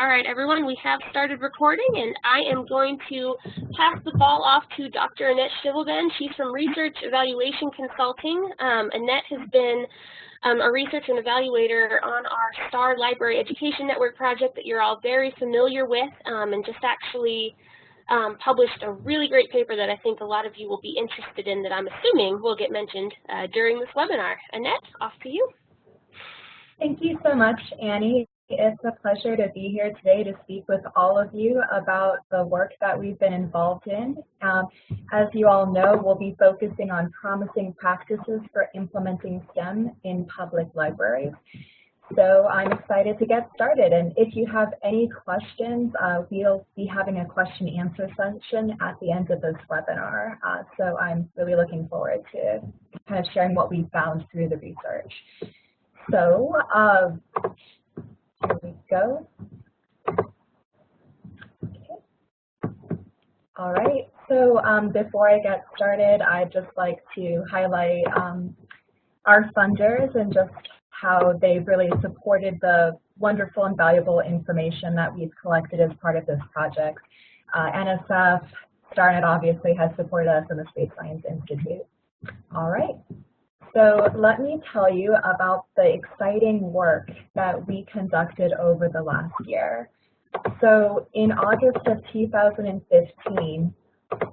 All right, everyone, we have started recording, and I am going to pass the ball off to Dr. Annette Shivelben. She's from Research Evaluation Consulting. Annette has been a research and evaluator on our STAR Library Education Network project that you're all very familiar with, and just actually published a really great paper that I think a lot of you will be interested in that I'm assuming will get mentioned during this webinar. Annette, off to you. Thank you so much, Annie. It's a pleasure to be here today to speak with all of you about the work that we've been involved in. As you all know, we'll be focusing on promising practices for implementing STEM in public libraries. So I'm excited to get started. And if you have any questions, we'll be having a question and answer session at the end of this webinar. So I'm really looking forward to kind of sharing what we found through the research. So here we go. Okay. All right, so before I get started, I'd just like to highlight our funders and just how they've really supported the wonderful and valuable information that we've collected as part of this project. NSF, StarNet obviously has supported us in the Space Science Institute. All right. So let me tell you about the exciting work that we conducted over the last year. So in August of 2015,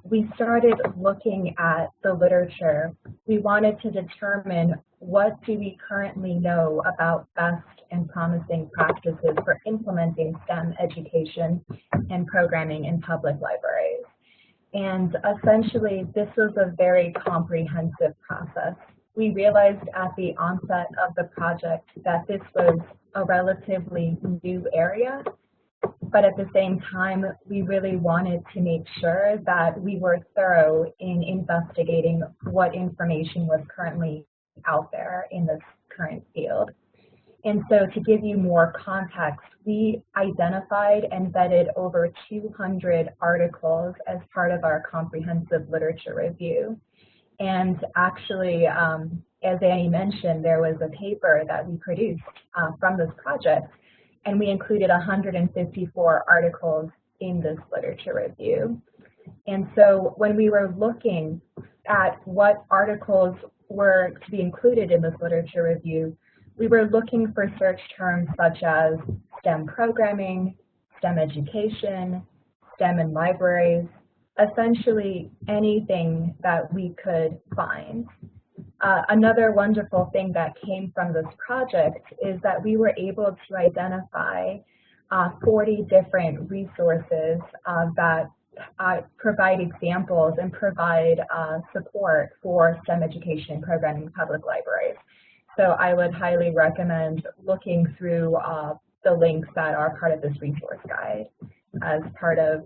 we started looking at the literature. We wanted to determine what do we currently know about best and promising practices for implementing STEM education and programming in public libraries. And essentially, this was a very comprehensive process. We realized at the onset of the project that this was a relatively new area, but at the same time, we really wanted to make sure that we were thorough in investigating what information was currently out there in this current field. And so to give you more context, we identified and vetted over 200 articles as part of our comprehensive literature review. And actually, as Annie mentioned, there was a paper that we produced from this project, and we included 154 articles in this literature review. And so when we were looking at what articles were to be included in this literature review, we were looking for search terms such as STEM programming, STEM education, STEM in libraries, essentially anything that we could find. Another wonderful thing that came from this project is that we were able to identify 40 different resources that provide examples and provide support for STEM education and programming in public libraries. So I would highly recommend looking through the links that are part of this resource guide as part of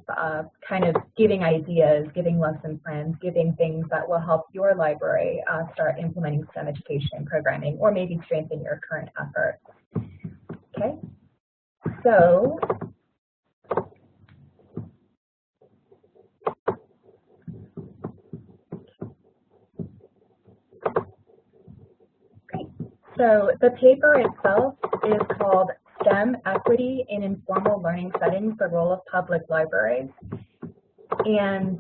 kind of giving ideas, giving lesson plans, giving things that will help your library start implementing STEM education and programming, or maybe strengthen your current efforts. Okay, so So the paper itself is called STEM Equity in Informal Learning Settings, the Role of Public Libraries. And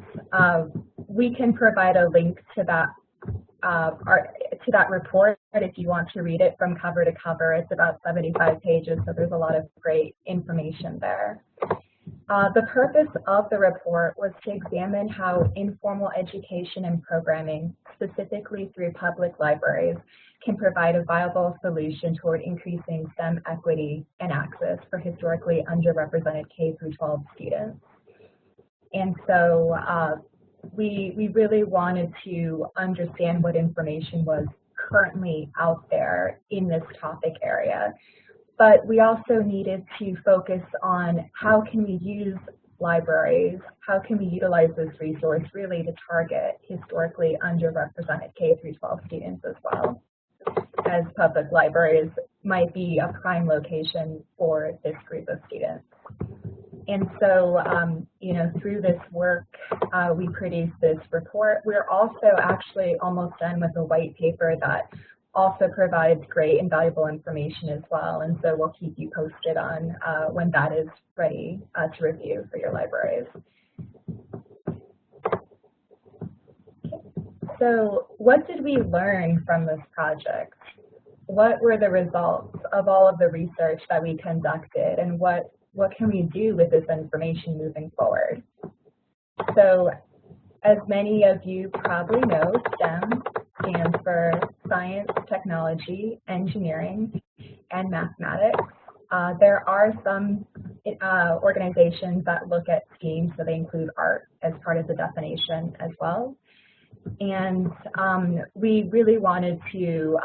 we can provide a link to that report if you want to read it from cover to cover. It's about 75 pages, so there's a lot of great information there. The purpose of the report was to examine how informal education and programming, specifically through public libraries, can provide a viable solution toward increasing STEM equity and access for historically underrepresented K-12 students. And so we really wanted to understand what information was currently out there in this topic area. But we also needed to focus on how can we use libraries, how can we utilize this resource really to target historically underrepresented K-12 students as well, as public libraries might be a prime location for this group of students. And so, you know, through this work, we produced this report. We're also actually almost done with a white paper that also provides great and valuable information as well. And so we'll keep you posted on when that is ready to review for your libraries. So what did we learn from this project? What were the results of all of the research that we conducted, and what can we do with this information moving forward? So as many of you probably know, STEM stands for science, technology, engineering, and mathematics. There are some organizations that look at STEAM, so they include art as part of the definition as well. And we really wanted to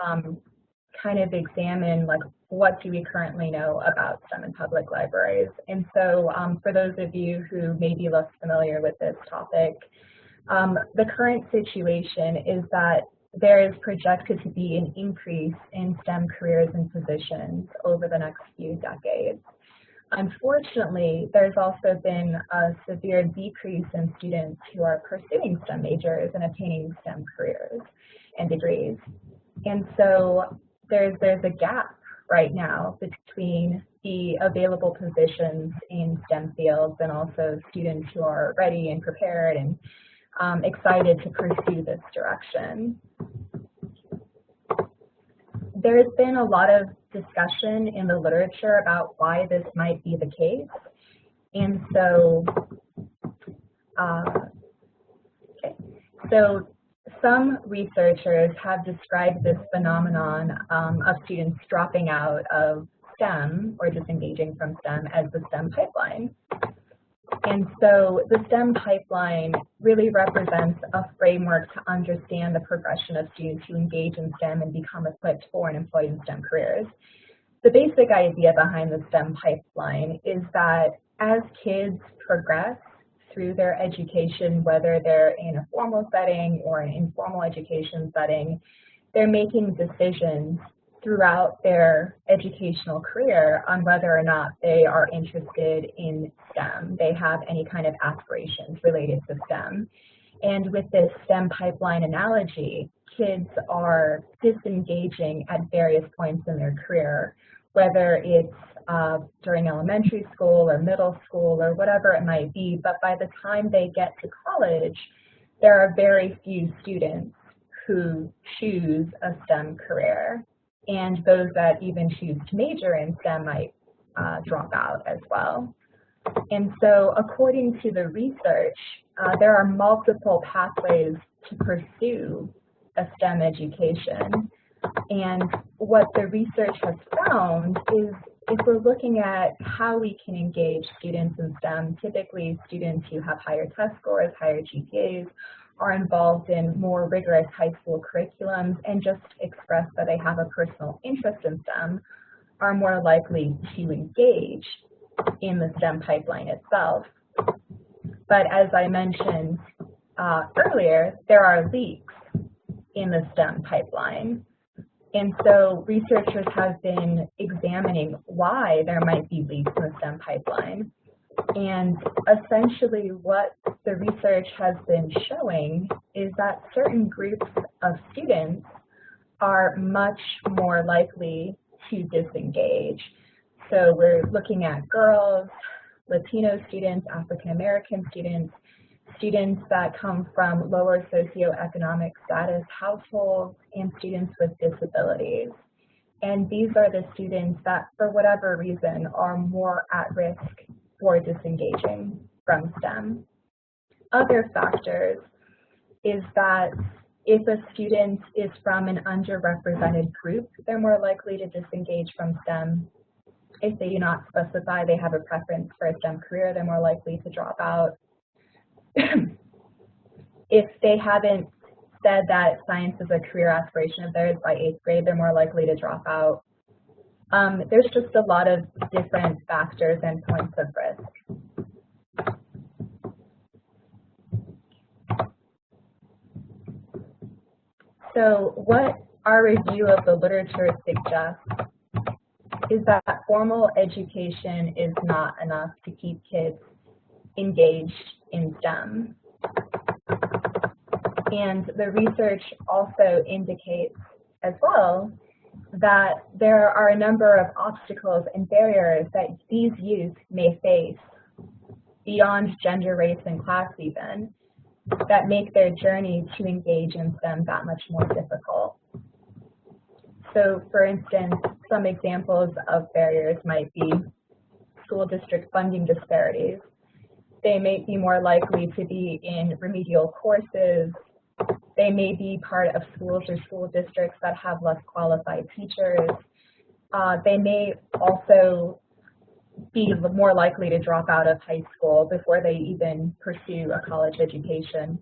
kind of examine, like, what do we currently know about STEM in public libraries? And so for those of you who may be less familiar with this topic, the current situation is that there is projected to be an increase in STEM careers and positions over the next few decades. Unfortunately, there's also been a severe decrease in students who are pursuing STEM majors and attaining STEM careers and degrees. And so there's a gap right now between the available positions in STEM fields and also students who are ready and prepared and excited to pursue this direction. There's been a lot of discussion in the literature about why this might be the case. And so, so some researchers have described this phenomenon of students dropping out of STEM or disengaging from STEM as the STEM pipeline. And so the STEM pipeline really represents a framework to understand the progression of students who engage in STEM and become equipped for and employed in STEM careers. The basic idea behind the STEM pipeline is that as kids progress through their education, whether they're in a formal setting or an informal education setting, they're making decisions throughout their educational career on whether or not they are interested in STEM. They have any kind of aspirations related to STEM. And with this STEM pipeline analogy, kids are disengaging at various points in their career, whether it's during elementary school or middle school or whatever it might be. But by the time they get to college, there are very few students who choose a STEM career. And those that even choose to major in STEM might drop out as well. And so according to the research, there are multiple pathways to pursue a STEM education. And what the research has found is if we're looking at how we can engage students in STEM, typically students who have higher test scores, higher GPAs, are involved in more rigorous high school curriculums and just express that they have a personal interest in STEM, are more likely to engage in the STEM pipeline itself. But as I mentioned earlier, there are leaks in the STEM pipeline. And so researchers have been examining why there might be leaks in the STEM pipeline. And essentially what the research has been showing is that certain groups of students are much more likely to disengage. So we're looking at girls, Latino students, African American students, students that come from lower socioeconomic status households, and students with disabilities. And these are the students that, for whatever reason, are more at risk for disengaging from STEM. Other factors is that if a student is from an underrepresented group, they're more likely to disengage from STEM. If they do not specify they have a preference for a STEM career, they're more likely to drop out. If they haven't said that science is a career aspiration of theirs by 8th grade, they're more likely to drop out. There's just a lot of different factors and points of risk. So what our review of the literature suggests is that formal education is not enough to keep kids engaged in STEM. And the research also indicates as well that there are a number of obstacles and barriers that these youth may face beyond gender, race, and class even, that make their journey to engage in STEM that much more difficult. So, for instance, some examples of barriers might be school district funding disparities. They may be more likely to be in remedial courses. They may be part of schools or school districts that have less qualified teachers. They may also be more likely to drop out of high school before they even pursue a college education.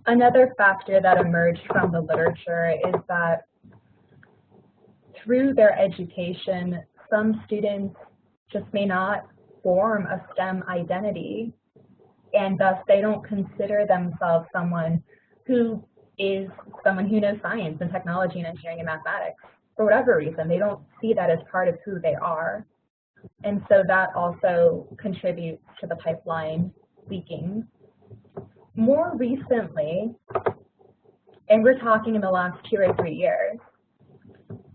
Another factor that emerged from the literature is that through their education, some students just may not form a STEM identity, and thus they don't consider themselves someone who knows science and technology and engineering and mathematics. For whatever reason, they don't see that as part of who they are. And so that also contributes to the pipeline leaking. More recently, and we're talking in the last 2 or 3 years,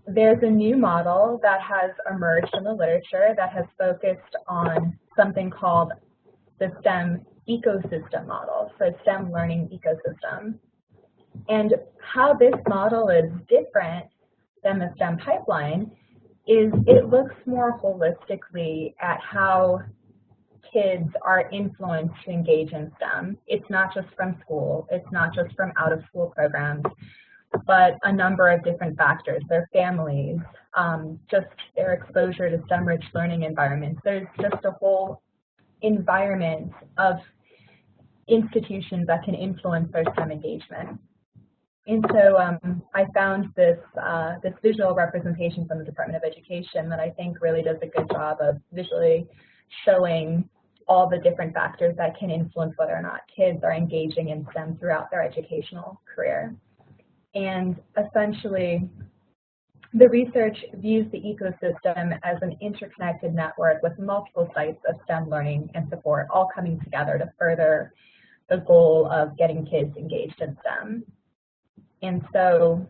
there's a new model that has emerged in the literature that has focused on something called the STEM ecosystem model, so STEM learning ecosystem. And how this model is different than the STEM pipeline is it looks more holistically at how kids are influenced to engage in STEM. It's not just from school, it's not just from out-of-school programs, but a number of different factors, their families, just their exposure to STEM-rich learning environments. There's just a whole environment of institutions that can influence their STEM engagement. And so I found this visual representation from the Department of Education that I think really does a good job of visually showing all the different factors that can influence whether or not kids are engaging in STEM throughout their educational career. And essentially, the research views the ecosystem as an interconnected network with multiple sites of STEM learning and support all coming together to further the goal of getting kids engaged in STEM. And so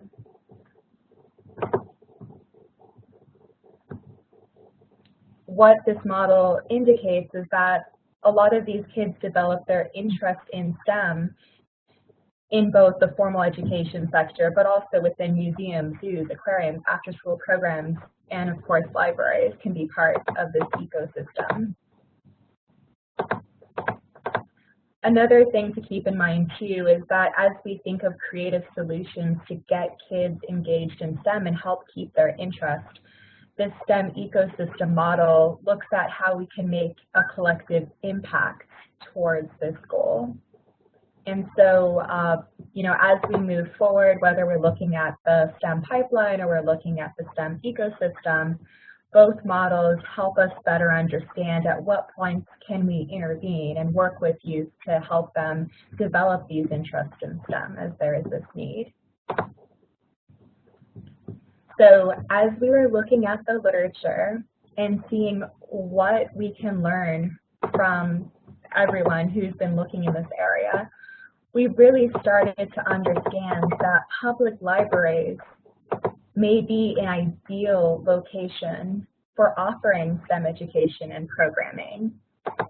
what this model indicates is that a lot of these kids develop their interest in STEM in both the formal education sector, but also within museums, zoos, aquariums, after-school programs, and of course libraries can be part of this ecosystem. Another thing to keep in mind too is that as we think of creative solutions to get kids engaged in STEM and help keep their interest, this STEM ecosystem model looks at how we can make a collective impact towards this goal. And so, as we move forward, whether we're looking at the STEM pipeline or we're looking at the STEM ecosystem, both models help us better understand at what points can we intervene and work with youth to help them develop these interests in STEM as there is this need. So as we were looking at the literature and seeing what we can learn from everyone who's been looking in this area, we really started to understand that public libraries may be an ideal location for offering STEM education and programming.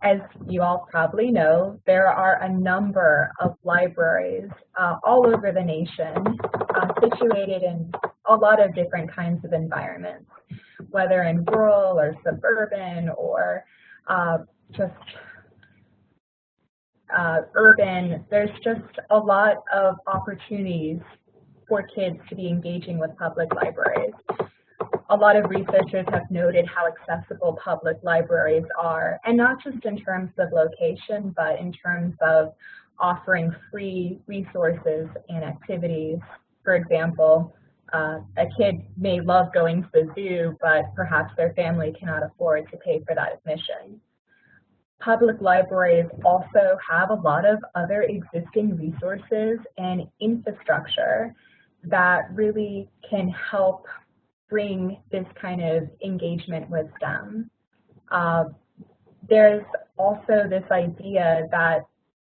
As you all probably know, there are a number of libraries all over the nation situated in a lot of different kinds of environments, whether in rural or suburban or just urban. There's just a lot of opportunities for kids to be engaging with public libraries. A lot of researchers have noted how accessible public libraries are, and not just in terms of location, but in terms of offering free resources and activities. For example, a kid may love going to the zoo, but perhaps their family cannot afford to pay for that admission. Public libraries also have a lot of other existing resources and infrastructure that really can help bring this kind of engagement with STEM. There's also this idea that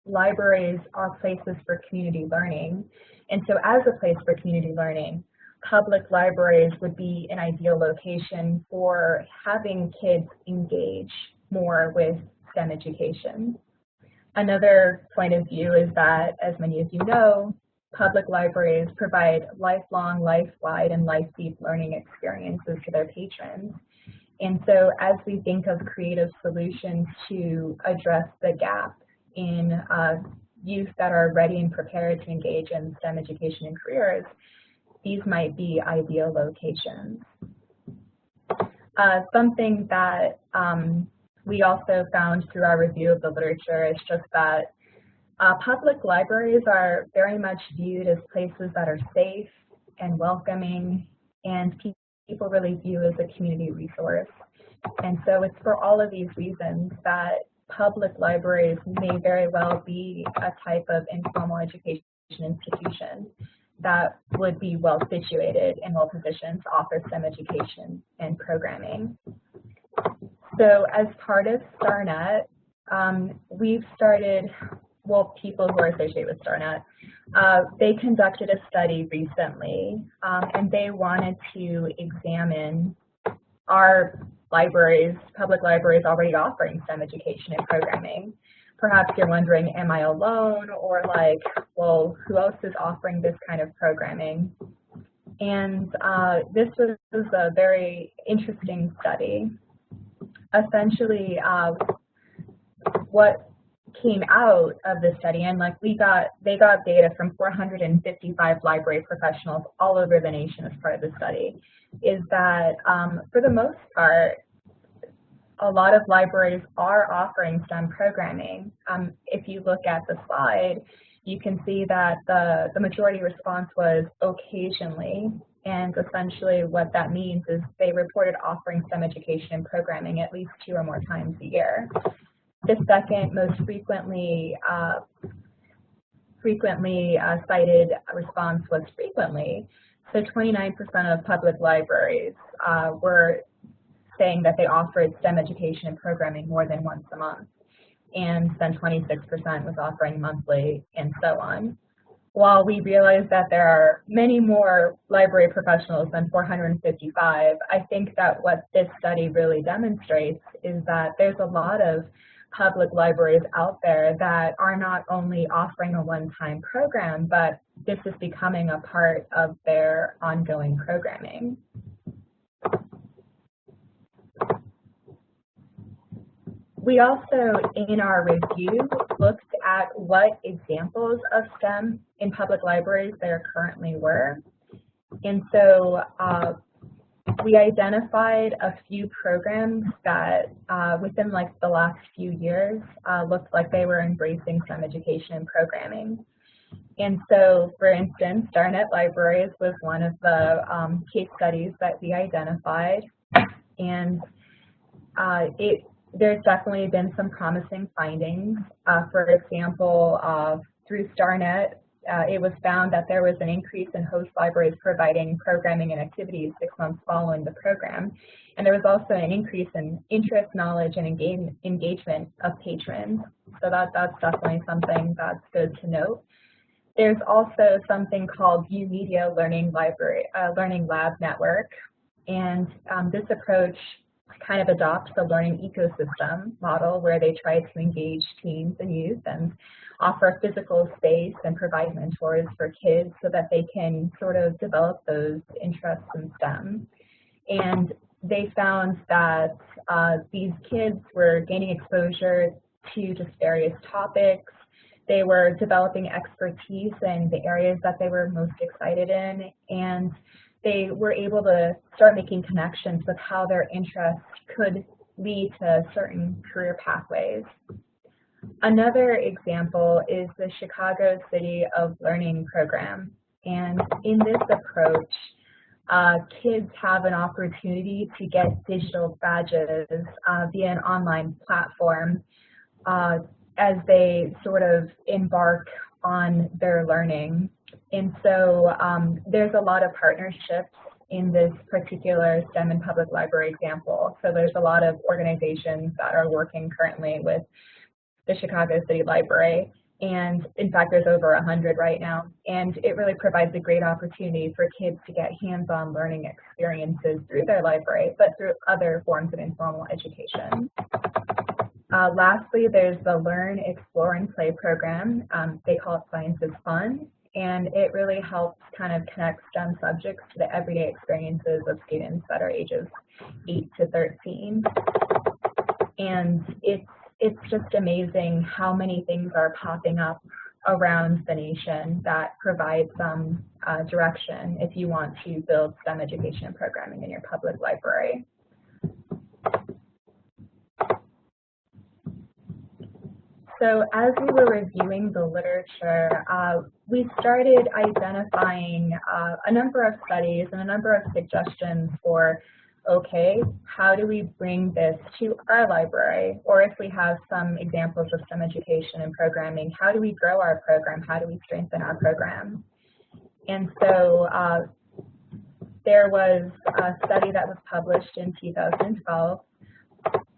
libraries are places for community learning. And so as a place for community learning, public libraries would be an ideal location for having kids engage more with STEM education. Another point of view is that, as many of you know, public libraries provide lifelong, life-wide, and life-deep learning experiences to their patrons. And so as we think of creative solutions to address the gap in youth that are ready and prepared to engage in STEM education and careers, these might be ideal locations. Something that we also found through our review of the literature is just that public libraries are very much viewed as places that are safe and welcoming, and people really view as a community resource. And so it's for all of these reasons that public libraries may very well be a type of informal education institution that would be well situated and well positioned to offer STEM education and programming. So as part of StarNet, we've started, well, people who are associated with StarNet, they conducted a study recently, and they wanted to examine our libraries, public libraries already offering STEM education and programming. Perhaps you're wondering, am I alone? Or like, well, who else is offering this kind of programming? And this was a very interesting study. Essentially, what came out of the study, and like they got data from 455 library professionals all over the nation as part of the study, is that for the most part, a lot of libraries are offering STEM programming. If you look at the slide, you can see that the majority response was occasionally, and essentially what that means is they reported offering STEM education and programming at least 2 or more times a year. The second most frequently cited response was frequently. So 29% of public libraries were saying that they offered STEM education and programming more than once a month. And then 26% was offering monthly, and so on. While we realize that there are many more library professionals than 455, I think that what this study really demonstrates is that there's a lot of public libraries out there that are not only offering a one-time program, but this is becoming a part of their ongoing programming. We also, in our review, looked at what examples of STEM in public libraries there currently were. And so we identified a few programs that within like the last few years looked like they were embracing STEM education and programming. And so, for instance, StarNet Libraries was one of the case studies that we identified. And there's definitely been some promising findings. For example, through StarNet, it was found that there was an increase in host libraries providing programming and activities 6 months following the program. And there was also an increase in interest, knowledge, and engagement of patrons. So that's definitely something that's good to note. There's also something called U-Media Learning Lab Network. And this approach kind of adopts the learning ecosystem model where they try to engage teens and youth and offer physical space and provide mentors for kids so that they can sort of develop those interests in STEM. And they found that these kids were gaining exposure to just various topics. They were developing expertise in the areas that they were most excited in, and they were able to start making connections with how their interests could lead to certain career pathways. Another example is the Chicago City of Learning program. And in this approach, kids have an opportunity to get digital badges via an online platform as they sort of embark on their learning. And so there's a lot of partnerships in this particular STEM and public library example. So there's a lot of organizations that are working currently with the Chicago City Library. And in fact, there's over 100 right now. And it really provides a great opportunity for kids to get hands-on learning experiences through their library, but through other forms of informal education. Lastly, there's the Learn, Explore, and Play program. They call it Science is Fun, and it really helps kind of connect STEM subjects to the everyday experiences of students that are ages 8 to 13. And it's just amazing how many things are popping up around the nation that provide some direction if you want to build STEM education and programming in your public library. So as we were reviewing the literature, we started identifying a number of studies and a number of suggestions for, okay, how do we bring this to our library? Or if we have some examples of STEM education and programming, how do we grow our program? How do we strengthen our program? And so there was a study that was published in 2012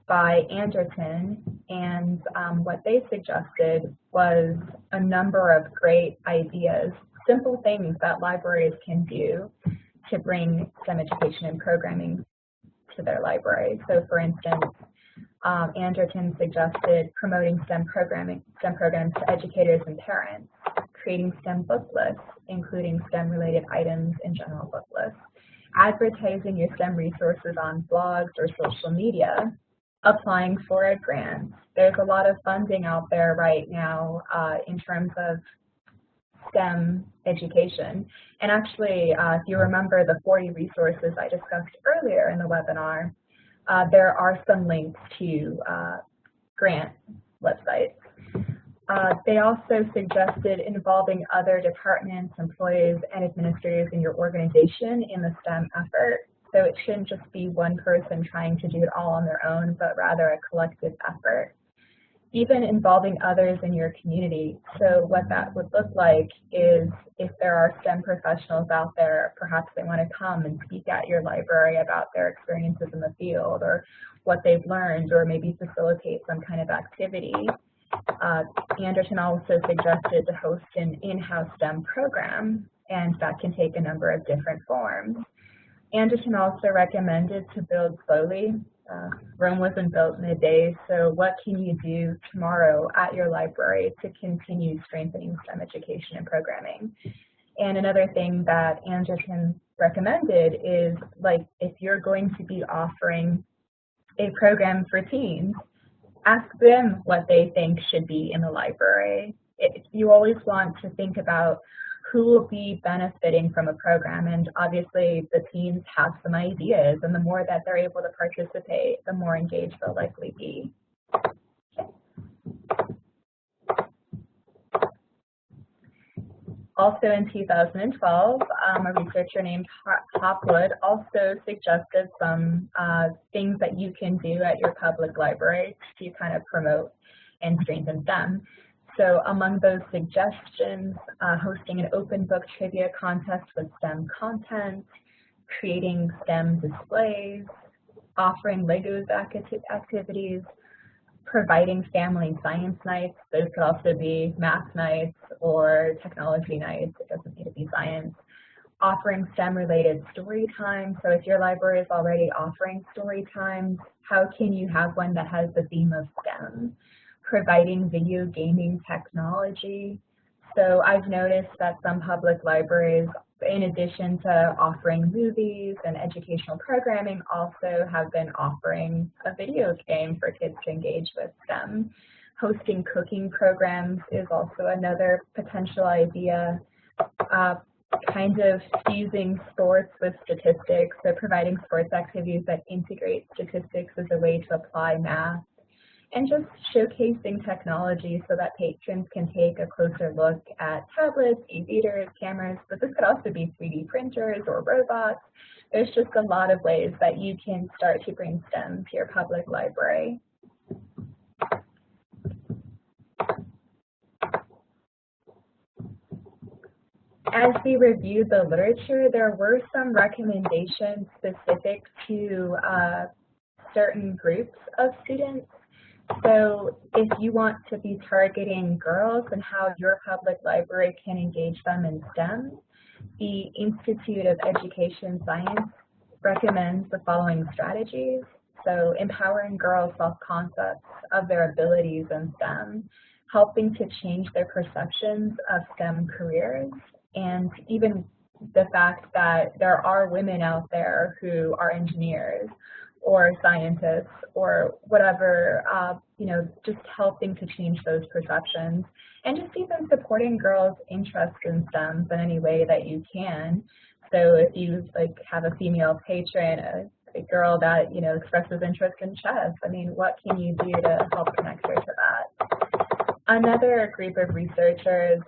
by Anderton, and what they suggested was a number of great ideas, simple things that libraries can do to bring STEM education and programming to their library. So for instance, Anderton suggested promoting STEM programs to educators and parents, creating STEM book lists, including STEM-related items in general book lists, advertising your STEM resources on blogs or social media, applying for a grant. There's a lot of funding out there right now in terms of STEM education. And actually, if you remember the 40 resources I discussed earlier in the webinar, there are some links to grant websites. They also suggested involving other departments, employees, and administrators in your organization in the STEM effort. So it shouldn't just be one person trying to do it all on their own, but rather a collective effort. Even involving others in your community. So what that would look like is if there are STEM professionals out there, perhaps they want to come and speak at your library about their experiences in the field or what they've learned, or maybe facilitate some kind of activity. Anderton also suggested to host an in-house STEM program, and that can take a number of different forms. Anderton also recommended to build slowly. Rome wasn't built in a day, so what can you do tomorrow at your library to continue strengthening STEM education and programming? And another thing that Anderton recommended is, like, if you're going to be offering a program for teens, ask them what they think should be in the library. You always want to think about who will be benefiting from a program, and obviously the teens have some ideas, and the more that they're able to participate, the more engaged they'll likely be. Also in 2012, a researcher named Hopwood also suggested some things that you can do at your public library to kind of promote and strengthen STEM. So among those suggestions, hosting an open book trivia contest with STEM content, creating STEM displays, offering Legos activities, providing family science nights. Those could also be math nights or technology nights. It doesn't need to be science. Offering STEM-related story time. So if your library is already offering story times, how can you have one that has the theme of STEM? Providing video gaming technology. So I've noticed that some public libraries, in addition to offering movies and educational programming, also have been offering a video game for kids to engage with STEM. Hosting cooking programs is also another potential idea. Kind of fusing sports with statistics, so providing sports activities that integrate statistics as a way to apply math. And just showcasing technology so that patrons can take a closer look at tablets, e-readers, cameras, but this could also be 3D printers or robots. There's just a lot of ways that you can start to bring STEM to your public library. As we reviewed the literature, there were some recommendations specific to certain groups of students. So if you want to be targeting girls and how your public library can engage them in STEM, the Institute of Education Science recommends the following strategies. So empowering girls' self-concepts of their abilities in STEM, helping to change their perceptions of STEM careers, and even the fact that there are women out there who are engineers or scientists or whatever, just helping to change those perceptions, and just even supporting girls' interest in STEM in any way that you can. So if you have a female patron, a girl that expresses interest in chess, I mean, what can you do to help connect her to that? Another group of researchers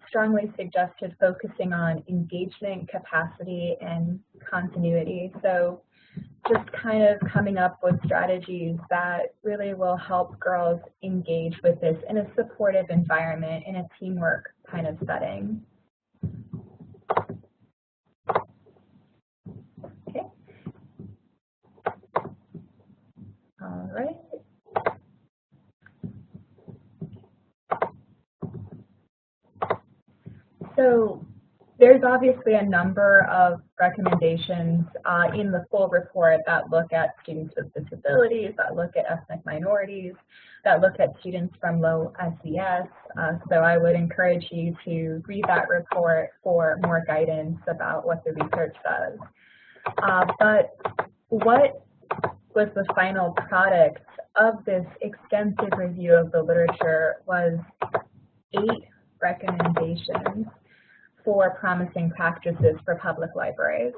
strongly suggested focusing on engagement, capacity, and continuity. So just kind of coming up with strategies that really will help girls engage with this in a supportive environment, in a teamwork kind of setting. Okay. All right. So there's obviously a number of recommendations in the full report that look at students with disabilities, that look at ethnic minorities, that look at students from low SES. So I would encourage you to read that report for more guidance about what the research says. But what was the final product of this extensive review of the literature was 8 recommendations for promising practices for public libraries.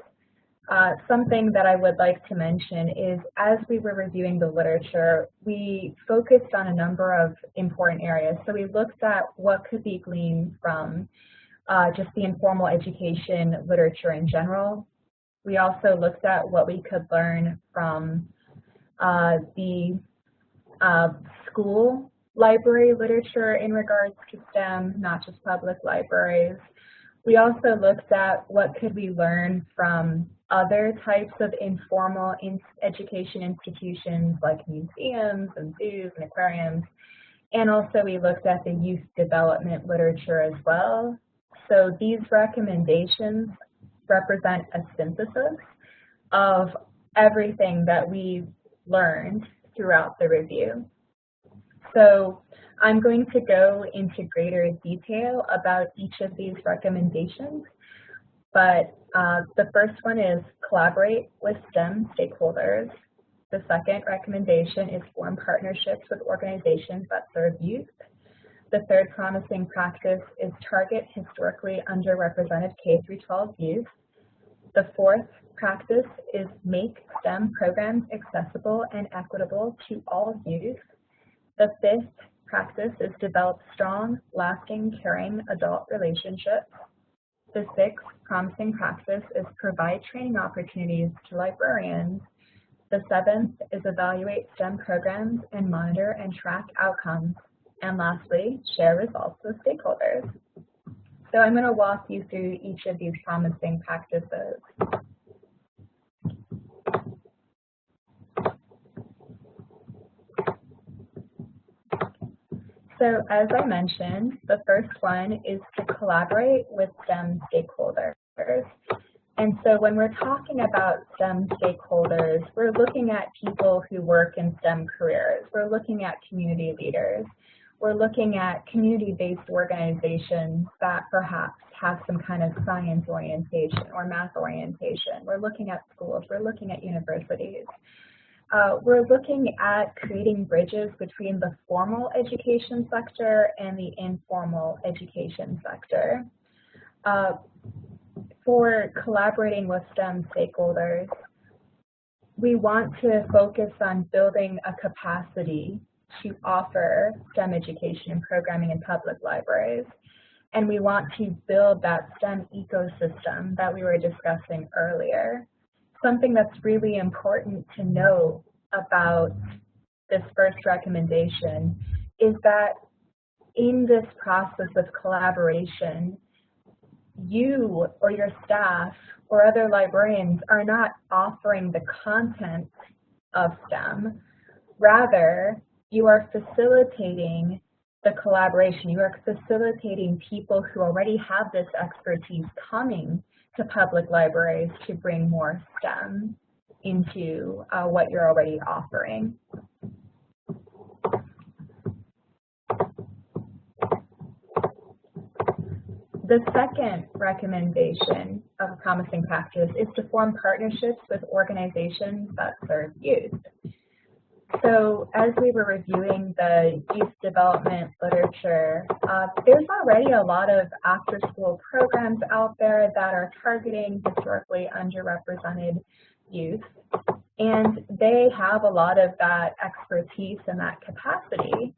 Something that I would like to mention is, as we were reviewing the literature, we focused on a number of important areas. So we looked at what could be gleaned from just the informal education literature in general. We also looked at what we could learn from the school library literature in regards to STEM, not just public libraries. We also looked at what could we learn from other types of informal education institutions like museums and zoos and aquariums. And also we looked at the youth development literature as well. So these recommendations represent a synthesis of everything that we've learned throughout the review. So I'm going to go into greater detail about each of these recommendations, but the first one is collaborate with STEM stakeholders. The second recommendation is form partnerships with organizations that serve youth. The third promising practice is target historically underrepresented K-12 youth. The fourth practice is make STEM programs accessible and equitable to all youth. The fifth practice is develop strong, lasting, caring adult relationships. The sixth promising practice is provide training opportunities to librarians. The seventh is evaluate STEM programs and monitor and track outcomes. And lastly, share results with stakeholders. So I'm going to walk you through each of these promising practices. So as I mentioned, the first one is to collaborate with STEM stakeholders. And so when we're talking about STEM stakeholders, we're looking at people who work in STEM careers. We're looking at community leaders. We're looking at community-based organizations that perhaps have some kind of science orientation or math orientation. We're looking at schools. We're looking at universities. We're looking at creating bridges between the formal education sector and the informal education sector. For collaborating with STEM stakeholders, we want to focus on building a capacity to offer STEM education and programming in public libraries. And we want to build that STEM ecosystem that we were discussing earlier. Something that's really important to know about this first recommendation is that in this process of collaboration, you or your staff or other librarians are not offering the content of STEM. Rather, you are facilitating the collaboration. You are facilitating people who already have this expertise coming to public libraries to bring more STEM into what you're already offering. The second recommendation of a promising practice is to form partnerships with organizations that serve youth. So as we were reviewing the youth development literature, there's already a lot of after-school programs out there that are targeting historically underrepresented youth, and they have a lot of that expertise and that capacity.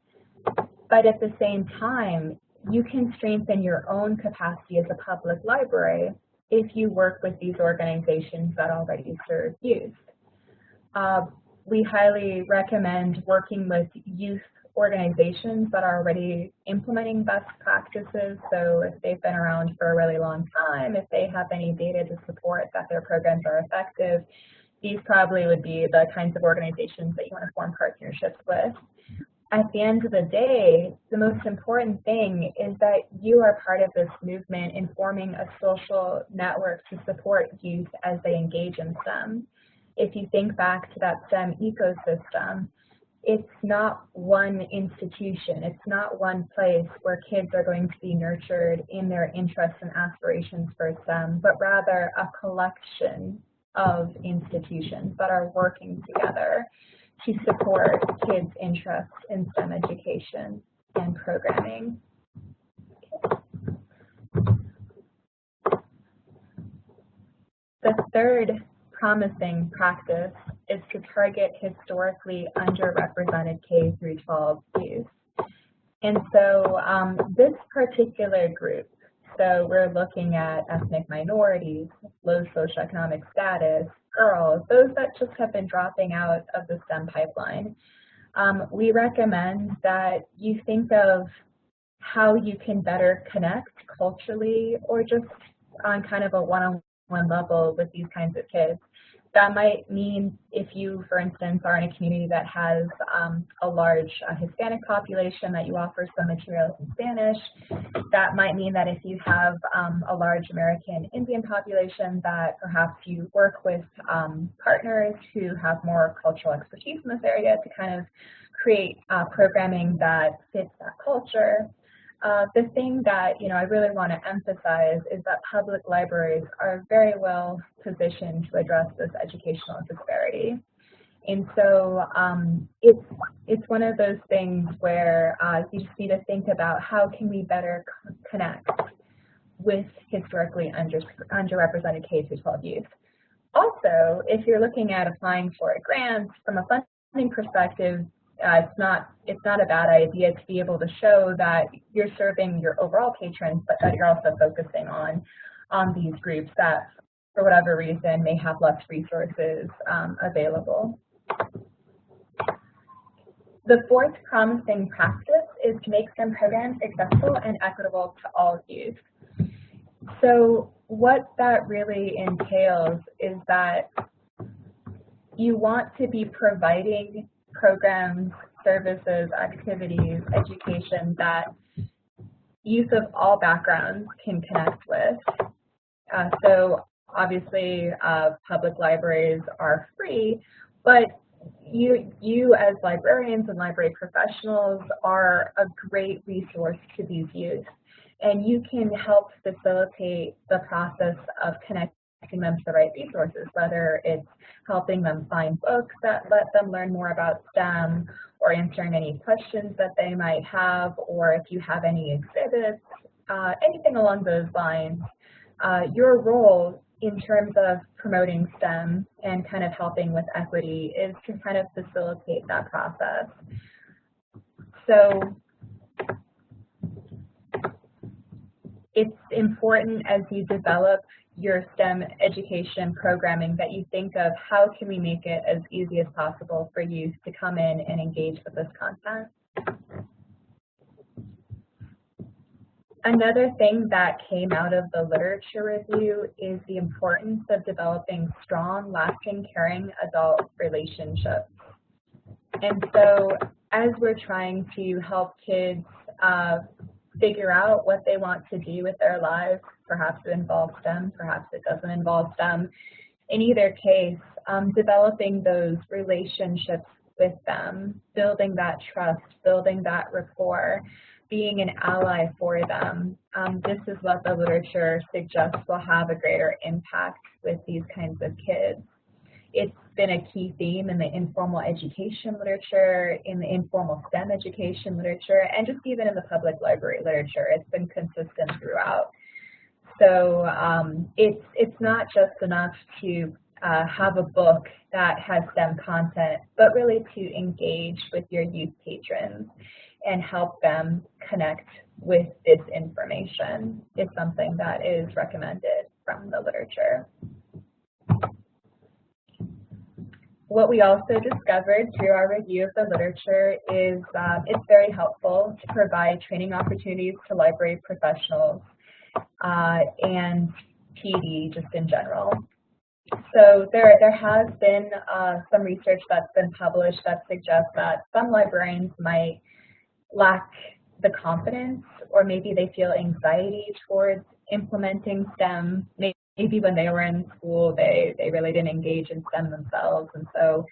But at the same time, you can strengthen your own capacity as a public library if you work with these organizations that already serve youth. We highly recommend working with youth organizations that are already implementing best practices. So if they've been around for a really long time, if they have any data to support that their programs are effective, these probably would be the kinds of organizations that you want to form partnerships with. At the end of the day, the most important thing is that you are part of this movement in forming a social network to support youth as they engage in STEM. If you think back to that STEM ecosystem, it's not one institution, it's not one place where kids are going to be nurtured in their interests and aspirations for STEM, but rather a collection of institutions that are working together to support kids' interest in STEM education and programming. The third promising practice is to target historically underrepresented K through 12 youth. And so this particular group, so we're looking at ethnic minorities, low socioeconomic status, girls, those that just have been dropping out of the STEM pipeline. We recommend that you think of how you can better connect culturally or just on kind of a one-on-one level with these kinds of kids. That might mean if you, for instance, are in a community that has a large Hispanic population, that you offer some materials in Spanish. That might mean that if you have a large American Indian population, that perhaps you work with partners who have more cultural expertise in this area to kind of create programming that fits that culture. The thing that I really want to emphasize is that public libraries are very well positioned to address this educational disparity. And so it's one of those things where you just need to think about how can we better connect with historically underrepresented K through 12 youth. Also, if you're looking at applying for a grant from a funding perspective, it's not a bad idea to be able to show that you're serving your overall patrons, but that you're also focusing on these groups that, for whatever reason, may have less resources available. The fourth promising practice is to make STEM programs accessible and equitable to all youth. So what that really entails is that you want to be providing programs, services, activities, education that youth of all backgrounds can connect with. So obviously public libraries are free, but you as librarians and library professionals are a great resource to these youth, and you can help facilitate the process of connecting them to the right resources, whether it's helping them find books that let them learn more about STEM, or answering any questions that they might have, or if you have any exhibits, anything along those lines. Your role in terms of promoting STEM and kind of helping with equity is to kind of facilitate that process. So it's important as you develop your STEM education programming that you think of how can we make it as easy as possible for youth to come in and engage with this content. Another thing that came out of the literature review is the importance of developing strong, lasting, caring adult relationships. And so as we're trying to help kids figure out what they want to do with their lives, perhaps it involves STEM, perhaps it doesn't involve STEM, in either case, developing those relationships with them, building that trust, building that rapport, being an ally for them. This is what the literature suggests will have a greater impact with these kinds of kids. It's been a key theme in the informal education literature, in the informal STEM education literature, and just even in the public library literature. It's been consistent throughout. So it's not just enough to have a book that has STEM content, but really to engage with your youth patrons and help them connect with this information is something that is recommended from the literature. What we also discovered through our review of the literature is it's very helpful to provide training opportunities to library professionals and PD just in general. So there has been some research that's been published that suggests that some librarians might lack the confidence, or maybe they feel anxiety towards implementing STEM. Maybe when they were in school, they really didn't engage in STEM themselves, and so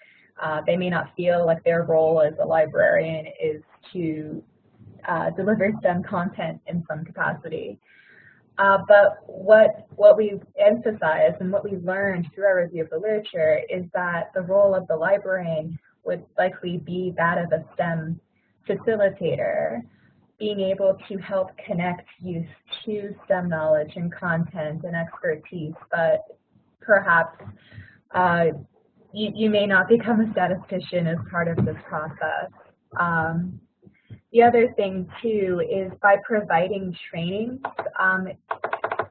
they may not feel like their role as a librarian is to deliver STEM content in some capacity. But what we emphasize and what we learned through our review of the literature is that the role of the librarian would likely be that of a STEM facilitator, being able to help connect youth to STEM knowledge and content and expertise, but perhaps you may not become a statistician as part of this process. The other thing too is by providing trainings,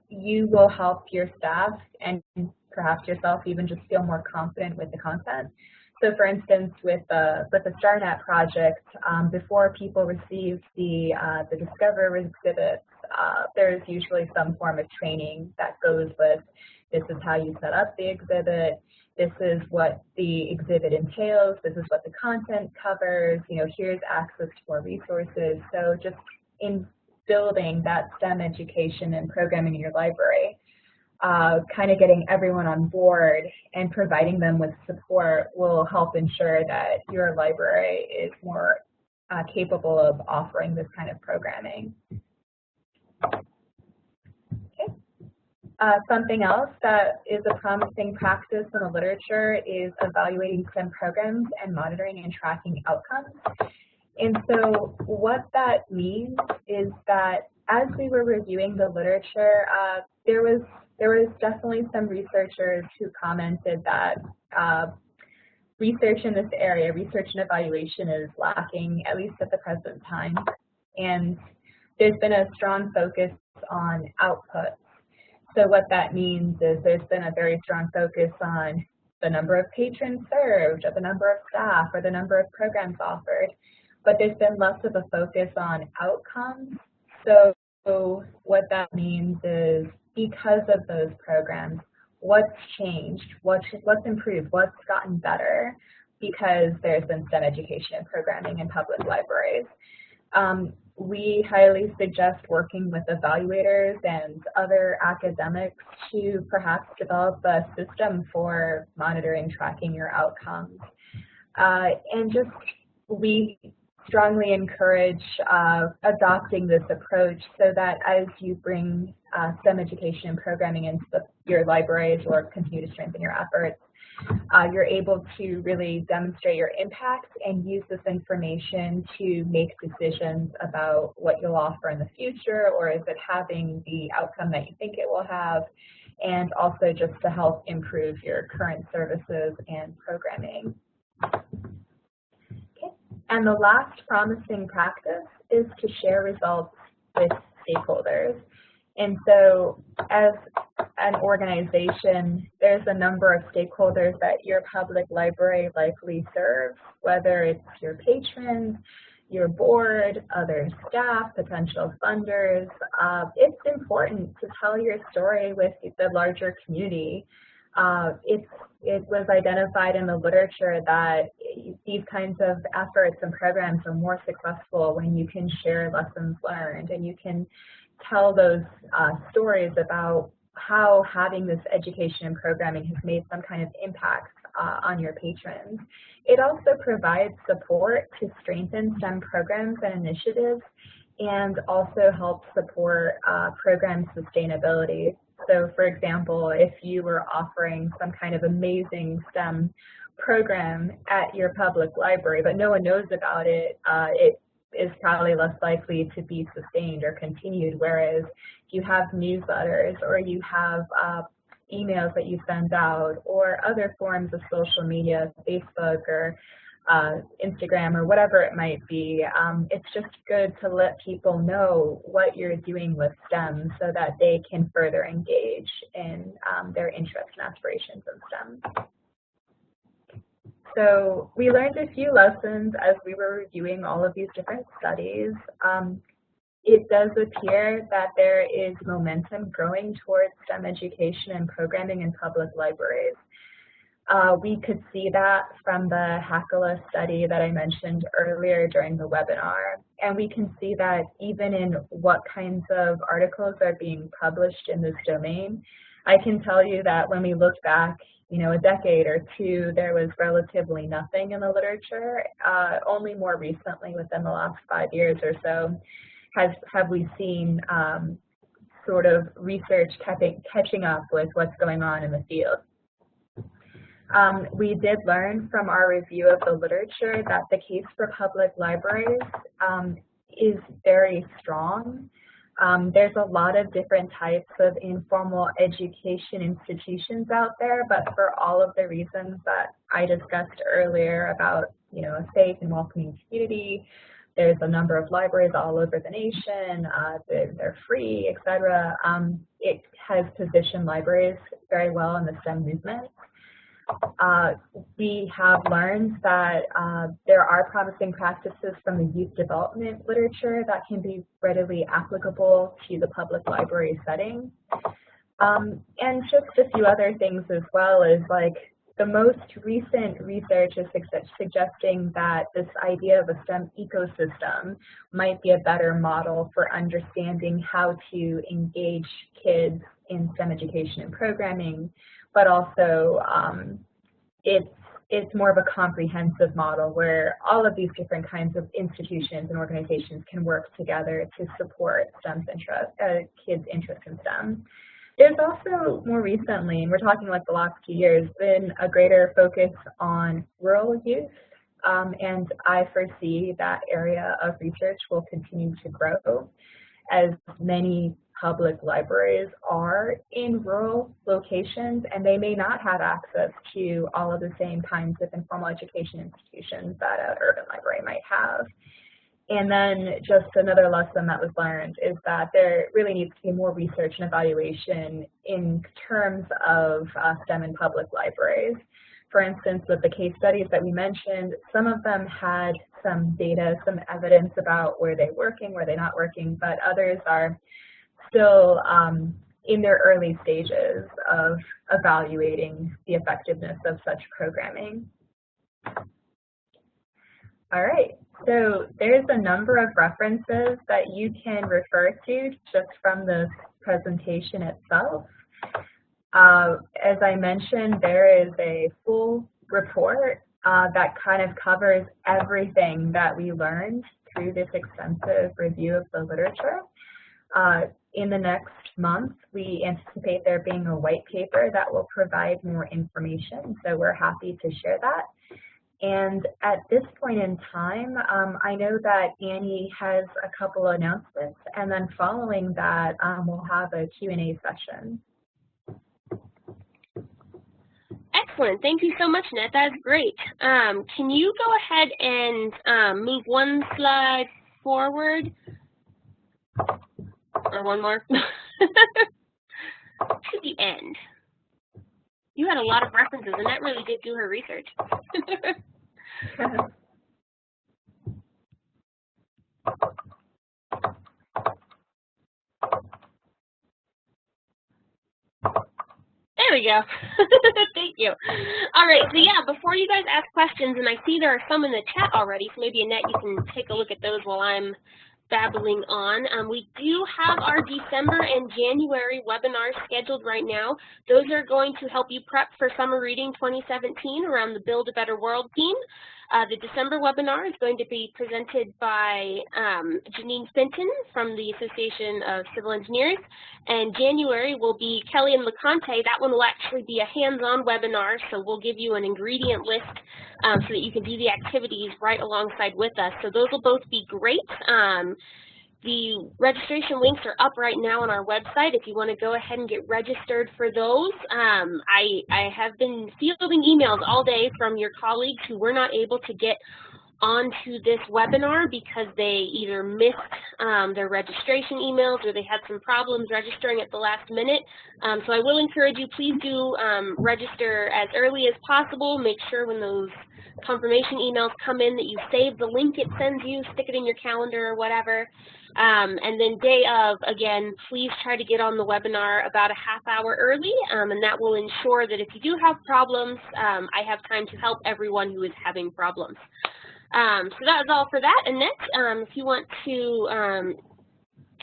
you will help your staff and perhaps yourself even just feel more confident with the content. So for instance, with the StarNet project, before people receive the Discover exhibits, there's usually some form of training that goes with, this is how you set up the exhibit, this is what the exhibit entails, this is what the content covers, here's access to more resources. So just in building that STEM education and programming in your library, kind of getting everyone on board and providing them with support will help ensure that your library is more capable of offering this kind of programming. Okay. Something else that is a promising practice in the literature is evaluating STEM programs and monitoring and tracking outcomes. And so what that means is that as we were reviewing the literature, there was definitely some researchers who commented that research in this area, research and evaluation, is lacking, at least at the present time. And there's been a strong focus on outputs. So what that means is there's been a very strong focus on the number of patrons served, or the number of staff, or the number of programs offered. But there's been less of a focus on outcomes. So what that means is, because of those programs, what's changed, what's improved, what's gotten better because there's been STEM education and programming in public libraries. We highly suggest working with evaluators and other academics to perhaps develop a system for monitoring, tracking your outcomes. And just, we strongly encourage adopting this approach so that as you bring STEM education and programming into your libraries or continue to strengthen your efforts, you're able to really demonstrate your impact and use this information to make decisions about what you'll offer in the future, or is it having the outcome that you think it will have, and also just to help improve your current services and programming. And the last promising practice is to share results with stakeholders. And so as an organization, there's a number of stakeholders that your public library likely serves, whether it's your patrons, your board, other staff, potential funders. It's important to tell your story with the larger community. it was identified in the literature that these kinds of efforts and programs are more successful when you can share lessons learned and you can tell those stories about how having this education and programming has made some kind of impact on your patrons. It also provides support to strengthen STEM programs and initiatives and also helps support program sustainability. So for example, if you were offering some kind of amazing STEM program at your public library, but no one knows about it, it is probably less likely to be sustained or continued, whereas if you have newsletters or you have emails that you send out or other forms of social media, Facebook or Instagram or whatever it might be, it's just good to let people know what you're doing with STEM so that they can further engage in their interests and aspirations in STEM. So we learned a few lessons as we were reviewing all of these different studies. It does appear that there is momentum growing towards STEM education and programming in public libraries. We could see that from the HACLA study that I mentioned earlier during the webinar. And we can see that even in what kinds of articles are being published in this domain. I can tell you that when we look back, a decade or two, there was relatively nothing in the literature. Only more recently, within the last 5 years or so, have we seen sort of research catching up with what's going on in the field. We did learn from our review of the literature that the case for public libraries is very strong. There's a lot of different types of informal education institutions out there, but for all of the reasons that I discussed earlier about, a safe and welcoming community, there's a number of libraries all over the nation, they're free, etc. It has positioned libraries very well in the STEM movement. We have learned that there are promising practices from the youth development literature that can be readily applicable to the public library setting. And just a few other things as well is like the most recent research is suggesting that this idea of a STEM ecosystem might be a better model for understanding how to engage kids in STEM education and programming, but also it's more of a comprehensive model where all of these different kinds of institutions and organizations can work together to support STEM's kids' interest in STEM. There's also more recently, and we're talking like the last 2 years, been a greater focus on rural youth, and I foresee that area of research will continue to grow as many public libraries are in rural locations and they may not have access to all of the same kinds of informal education institutions that an urban library might have. And then just another lesson that was learned is that there really needs to be more research and evaluation in terms of STEM in public libraries. For instance, with the case studies that we mentioned, some of them had some data, some evidence about where they're working, where they're not working, but others are still in their early stages of evaluating the effectiveness of such programming. All right, so there's a number of references that you can refer to just from the presentation itself. As I mentioned, there is a full report that kind of covers everything that we learned through this extensive review of the literature. In the next month, we anticipate there being a white paper that will provide more information, so we're happy to share that. And at this point in time, I know that Annie has a couple of announcements, and then following that, we'll have a Q&A session. Excellent. Thank you so much, Annette. That's great. Can you go ahead and move one slide forward? Or one more? To the end. You had a lot of references, and that really did do her research. There we go. Thank you. All right, so yeah, before you guys ask questions, and I see there are some in the chat already, so maybe Annette, you can take a look at those while I'm babbling on. We do have our December and January webinars scheduled right now. Those are going to help you prep for Summer Reading 2017 around the Build a Better World theme. The December webinar is going to be presented by Janine Fenton from the Association of Civil Engineers, and January will be Kelly and LeConte. That one will actually be a hands-on webinar, so we'll give you an ingredient list so that you can do the activities right alongside with us. So those will both be great. The registration links are up right now on our website if you want to go ahead and get registered for those. I have been fielding emails all day from your colleagues who were not able to get onto this webinar because they either missed their registration emails or they had some problems registering at the last minute. So I will encourage you, please do register as early as possible. Make sure when those confirmation emails come in that you save the link it sends you, stick it in your calendar or whatever. And then day of, again, please try to get on the webinar about a half hour early, and that will ensure that if you do have problems, I have time to help everyone who is having problems. So that is all for that. Annette, if you want to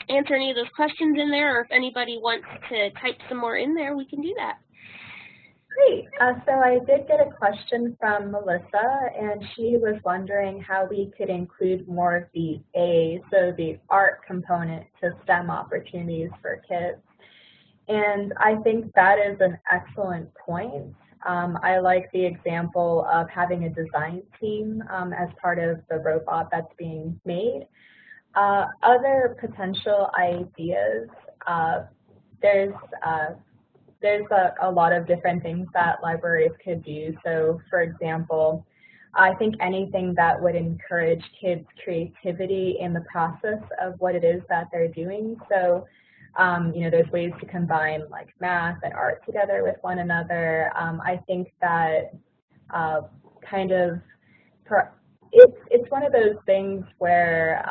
answer any of those questions in there, or if anybody wants to type some more in there, we can do that. Great. So I did get a question from Melissa, and she was wondering how we could include more of the A, so the art component, to STEM opportunities for kids. And I think that is an excellent point. I like the example of having a design team as part of the robot that's being made. Other potential ideas, there's a lot of different things that libraries could do. So for example, I think anything that would encourage kids' creativity in the process of what it is that they're doing. So you know, there's ways to combine like math and art together with one another. I think that it's one of those things where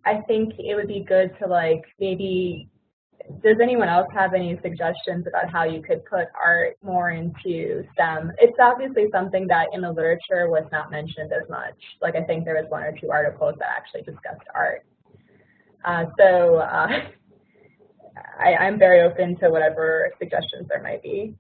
I think it would be good to like maybe, does anyone else have any suggestions about how you could put art more into STEM? It's obviously something that in the literature was not mentioned as much. Like I think there was 1 or 2 articles that actually discussed art. I'm very open to whatever suggestions there might be.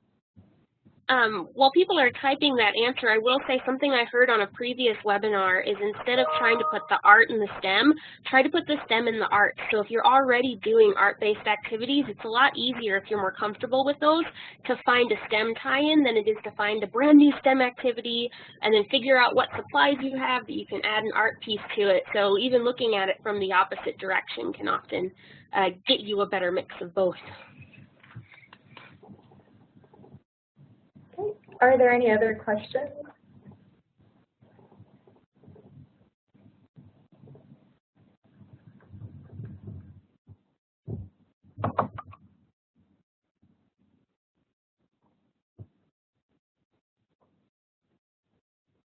While people are typing that answer, I will say something I heard on a previous webinar is instead of trying to put the art in the STEM, try to put the STEM in the art. So if you're already doing art-based activities, it's a lot easier if you're more comfortable with those to find a STEM tie-in than it is to find a brand new STEM activity and then figure out what supplies you have that you can add an art piece to it. So even looking at it from the opposite direction can often get you a better mix of both. Okay. Are there any other questions?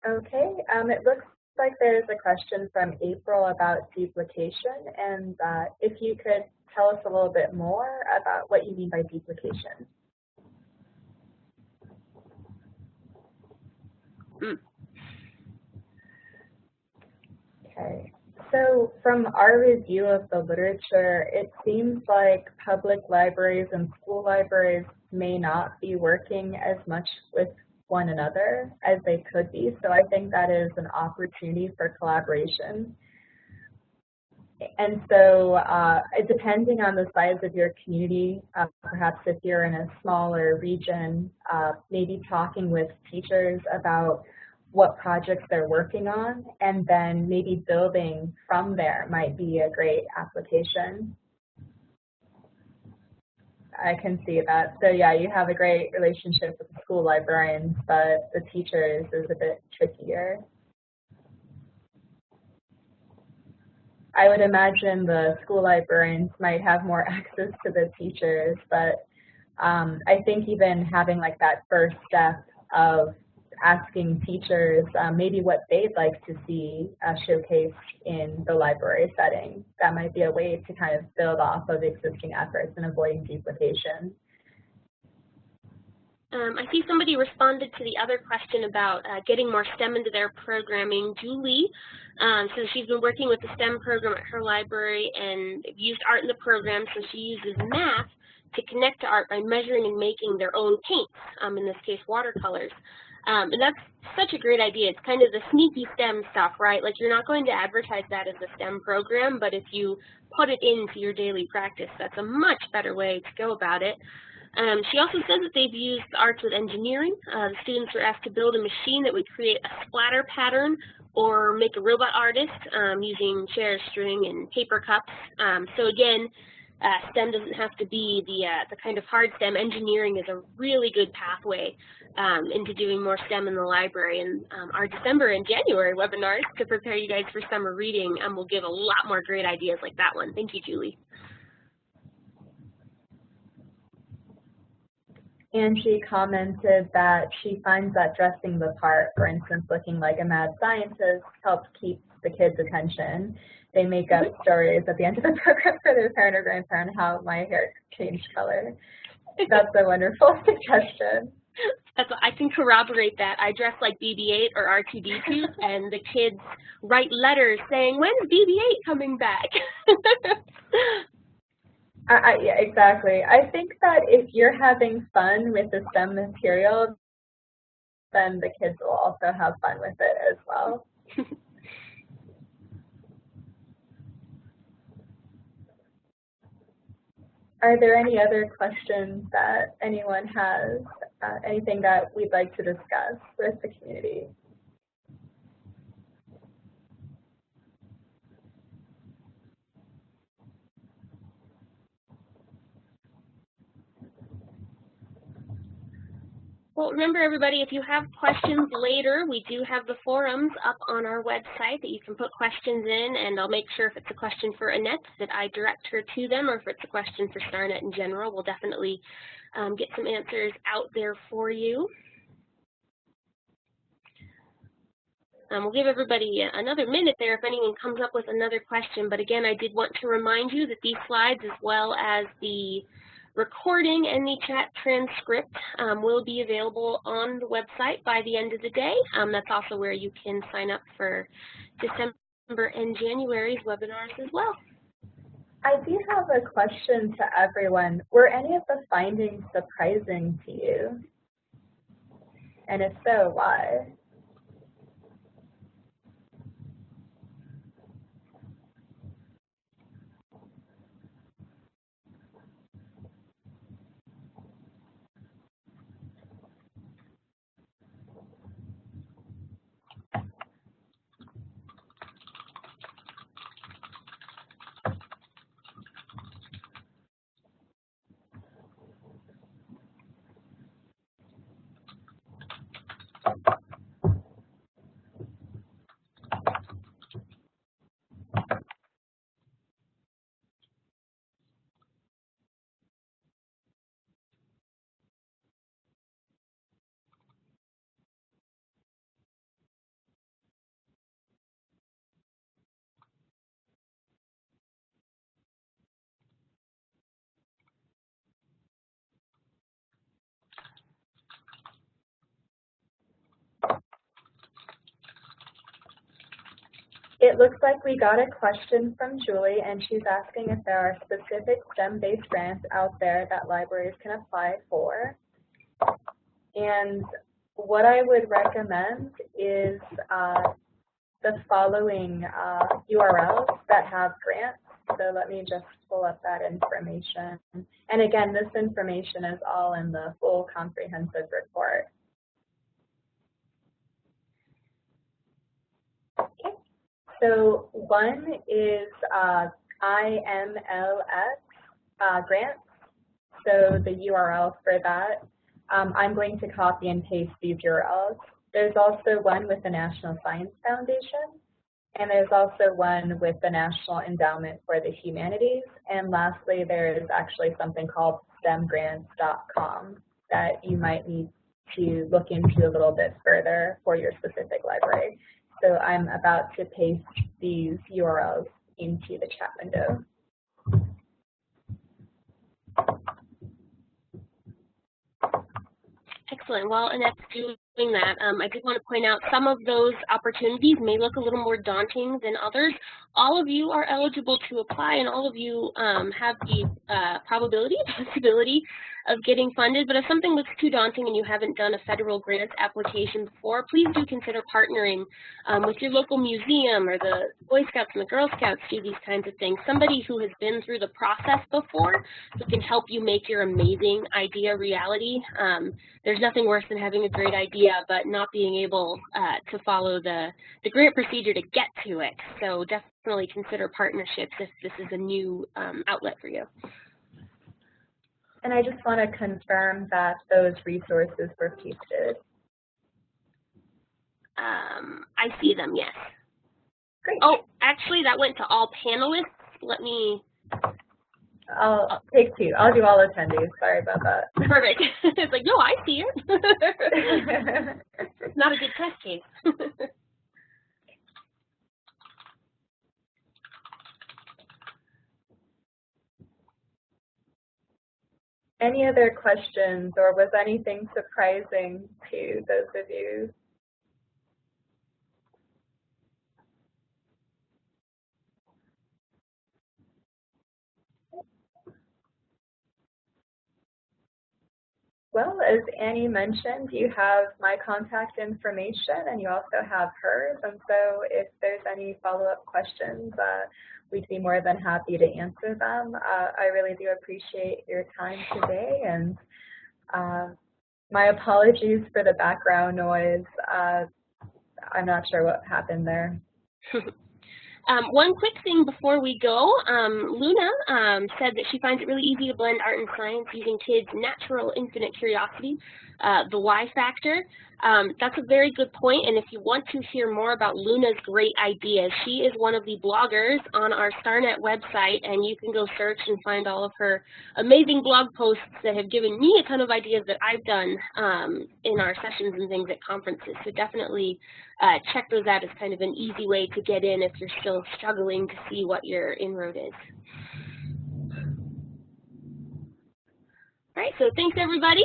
Okay, it looks like there's a question from April about duplication, and if you could tell us a little bit more about what you mean by duplication. Okay, so from our review of the literature, it seems like public libraries and school libraries may not be working as much with one another as they could be. So I think that is an opportunity for collaboration. And so depending on the size of your community, perhaps if you're in a smaller region, maybe talking with teachers about what projects they're working on, and then maybe building from there might be a great application. I can see that. So yeah, you have a great relationship with the school librarians, but the teachers is a bit trickier. I would imagine the school librarians might have more access to the teachers, but I think even having like that first step of asking teachers maybe what they'd like to see showcased in the library setting. That might be a way to kind of build off of existing efforts and avoiding duplication. I see somebody responded to the other question about getting more STEM into their programming. Julie, so she's been working with the STEM program at her library and used art in the program, so she uses math to connect to art by measuring and making their own paints, in this case watercolors. And that's such a great idea. It's kind of the sneaky STEM stuff, right? Like, you're not going to advertise that as a STEM program, but if you put it into your daily practice, that's a much better way to go about it. She also says that they've used arts with engineering. The students were asked to build a machine that would create a splatter pattern or make a robot artist using chairs, string, and paper cups. So again, STEM doesn't have to be the kind of hard STEM. Engineering is a really good pathway into doing more STEM in the library. And our December and January webinars to prepare you guys for summer reading will give a lot more great ideas like that one. Thank you, Julie. And she commented that she finds that dressing the part, for instance, looking like a mad scientist, helps keep the kids' attention. They make up stories at the end of the program for their parent or grandparent how my hair changed color. That's a wonderful suggestion. I can corroborate that. I dress like BB-8 or R2-D2, and the kids write letters saying, "When's BB-8 coming back?" Yeah, exactly. I think that if you're having fun with the STEM material, then the kids will also have fun with it as well. Are there any other questions that anyone has? Anything that we'd like to discuss with the community? Well, remember, everybody, if you have questions later, we do have the forums up on our website that you can put questions in, and I'll make sure if it's a question for Annette that I direct her to them, or if it's a question for StarNet in general, we'll definitely get some answers out there for you. We'll give everybody another minute there if anyone comes up with another question, but again, I did want to remind you that these slides, as well as the recording and the chat transcript, will be available on the website by the end of the day. That's also where you can sign up for December and January's webinars as well. I do have a question to everyone. Were any of the findings surprising to you? And if so, why? It looks like we got a question from Julie, and she's asking if there are specific STEM-based grants out there that libraries can apply for. And what I would recommend is the following URLs that have grants. So let me just pull up that information. And again, this information is all in the full comprehensive report. Okay. So one is IMLS grants. So the URL for that, I'm going to copy and paste these URLs. There's also one with the National Science Foundation, and there's also one with the National Endowment for the Humanities. And lastly, there is actually something called stemgrants.com that you might need to look into a little bit further for your specific library. So I'm about to paste these URLs into the chat window. Excellent. Well, Annette's doing that. I did want to point out some of those opportunities may look a little more daunting than others. All of you are eligible to apply, and all of you have the possibility of getting funded. But if something looks too daunting and you haven't done a federal grant application before, please do consider partnering with your local museum or the Boy Scouts and the Girl Scouts do these kinds of things. Somebody who has been through the process before who can help you make your amazing idea reality. There's nothing worse than having a great idea but not being able to follow the grant procedure to get to it. So definitely consider partnerships if this is a new outlet for you. And I just want to confirm that those resources were pasted. I see them, yes. Great. Oh, actually, that went to all panelists. Let me... I'll take two. I'll do all attendees. Sorry about that. Perfect. It's like, no, I see it. It's not a good test case. Any other questions, or was anything surprising to those of you? Well, as Annie mentioned, you have my contact information and you also have hers. And so if there's any follow-up questions, we'd be more than happy to answer them. I really do appreciate your time today, and my apologies for the background noise. I'm not sure what happened there. One quick thing before we go, Luna said that she finds it really easy to blend art and science using kids' natural infinite curiosity, the Y factor. That's a very good point, and if you want to hear more about Luna's great ideas, she is one of the bloggers on our StarNet website, and you can go search and find all of her amazing blog posts that have given me a ton of ideas that I've done in our sessions and things at conferences. So definitely check those out as kind of an easy way to get in if you're still struggling to see what your inroad is. All right, so thanks everybody.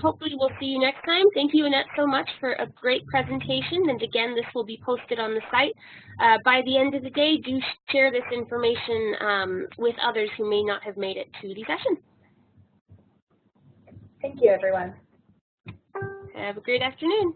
Hopefully we'll see you next time. Thank you, Annette, so much for a great presentation. And again, this will be posted on the site. By the end of the day, do share this information with others who may not have made it to the session. Thank you, everyone. Have a great afternoon.